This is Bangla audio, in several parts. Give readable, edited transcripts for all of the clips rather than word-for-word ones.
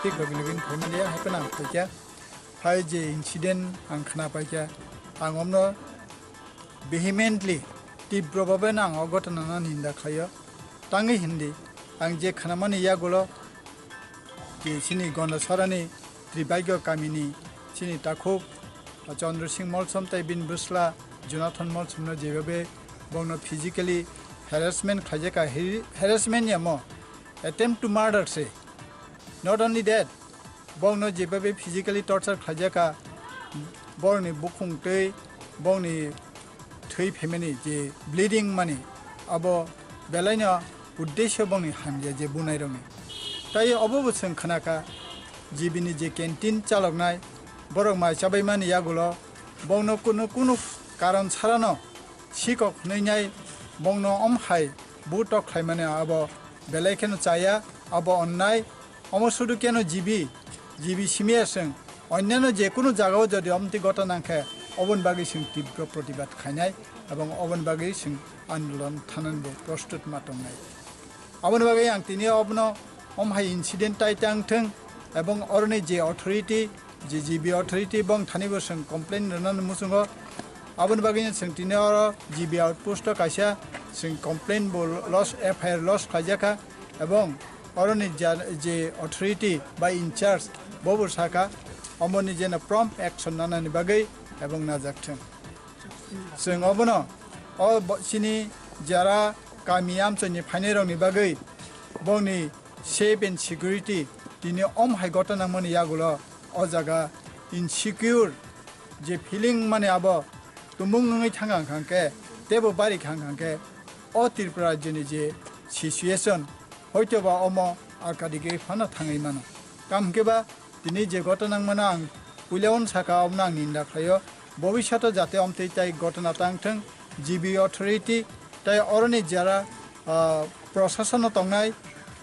Tik bagin family happen ang paikya hai je incident ang khana paikya ang omno vehemently তীব্রভাবে না অঘটনা না নিন্দা খায় টাঙ্গি হিন্দি আং যে খানামানি ইয়াগুলো যে সিনি গণসরানি ত্রিবাগ্য কামিনী সিনি তাকুব চন্দ্র সিং মলসম তাইবিন বুসলা জোনাথন মলসমনো যেভাবে বংনো ফিজিক্যালি হ্যারাসমেন্ট খাইজাকা হ্যারাসমেন্ট ইয়ামো attempt to murder se not only that bongno jebabe physically torture khajaka borni bukhung tei bongni thei family je bleeding mani abo belaina uddesho bongni hamja je bunai rongi tai oboboseng khanaka jibini je canteen chaloknai borok mai chabai mani yagulo bongno kuno karon sarano sikok neinai bongno omhai butok khaimane abo belai keno chaya abo onnai অমসুদু কেন জিবি সিমিয়াসং অন্যান্য যে কোনো জায়গাও যদি অমতি ঘটনা খে অবনবাগী সিং তীব্র প্রতিবাদ খাইনাই এবং অবনবাগী সিং আন্দোলন থানানবো প্রস্তুত মাতংনাই অবনবাগী আং তিনি অবন অমহাই ইনসিডেন্ট টাইটাংথং এবং অরনি যে অথরিটি যে জিবি অথরিটি এবং থানিবো সিং কমপ্লেন রনান মুসুঙ্গ অবনবাগী সিং তিনি অর জিবি আউটপোস্ট কাইসা সিং কমপ্লেন বো লস এফআইআর লস খাইজাকা এবং অরনি যে অথরিটি বা ইনচার্জ ববুর শাখা অমনি যেন প্রম্প অ্যাকশন নানানি বাগৈ এবং নাজাকথों जों অবন অ সিনি যারা কামিয়াম চনি ফাইনেরংনি বাগৈ বংনি সেফ এন্ড সিকিউরিটি তিনি অমহাই ঘটনা মনি ইয়াগুলো অ জায়গা ইনসিকিউর যে ফিলিং মানে আব তুমুং নঙै থাঙ্গাং খাংকে তেবো বাড়ি খাংখাংকে অ ত্রিপুরা রাজ্যনি যে সিচুয়েশন হয়তোবা অম আরকাদিকে ফানা থাঙै মানো কামকেবা দিनै যে ঘটনা মানে আং উইলেवन সাকা অমনা আং নিন্দা খায় ভবিষ্যৎ যাতে অমতেই তাই ঘটনা টাংথों জিবি অথরিটি তাই অরনি যারা প্রশাসন তংনাই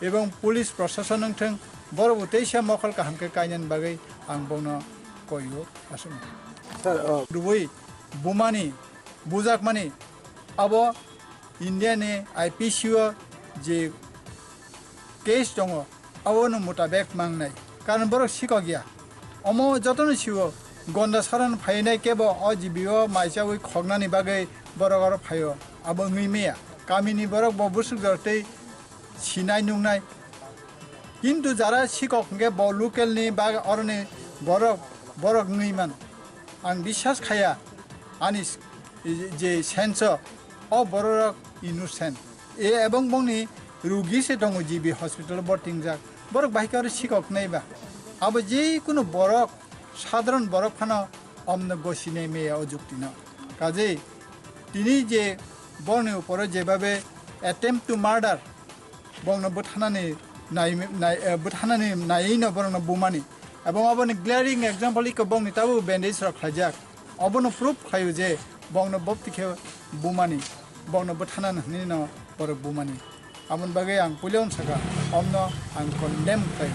এবং পুলিশ প্রশাসন নংথों বরবতেইসা মখল কাহামকে কাইনান বাগै আং বংনো কইও আসুন দুবই বুমানি বুজাকমানি আবো ইন্ডিয়ানে আইপিসিও যে কেস দङ अवनो मुताबेक मांगनाय कारण बरक सिका गया अमो जतन सिवो गन्दा सारन फाइनाय केबो अजिबियो माइसावै खगनानि बागै बरगर फायो अब ngैमेया कामिनि बरक बबुसुक जरतै सिनाय नुंनाय किन्तु जारा सिकक के ब लोकेलनि बा अरनि बरक ngैमान आं বিশ্বাস खाया आनि जे सेन्स अ बरक इनोसेंट ए एबं बंनि रुगी से दङ जिबि हस्पिटाल बर्थिं जाक बरक बाहिकारो सिकक नाइबा अब जे कुनो बरक साधारण बरक फाना अमन गसिने मेया अजुक्ति न काजे तिनी जे बरनि ऊपर जेबाबे अटेम्प्ट टू मार्डार बंगनो बुथानानि बुथानानि नायैन बरनो बुमानि এবং अबनि ग्लेरिंग एग्जांपल इक बंगनि ताबो बेन्डेज रखलाजाक अबनो प्रूफ खायो जे बंगनो बप्तिखे बुमानि बंगनो बुथानानि हनि न बरक बुमानि Amun bagay ang pulion saka omno ang condemn kayo.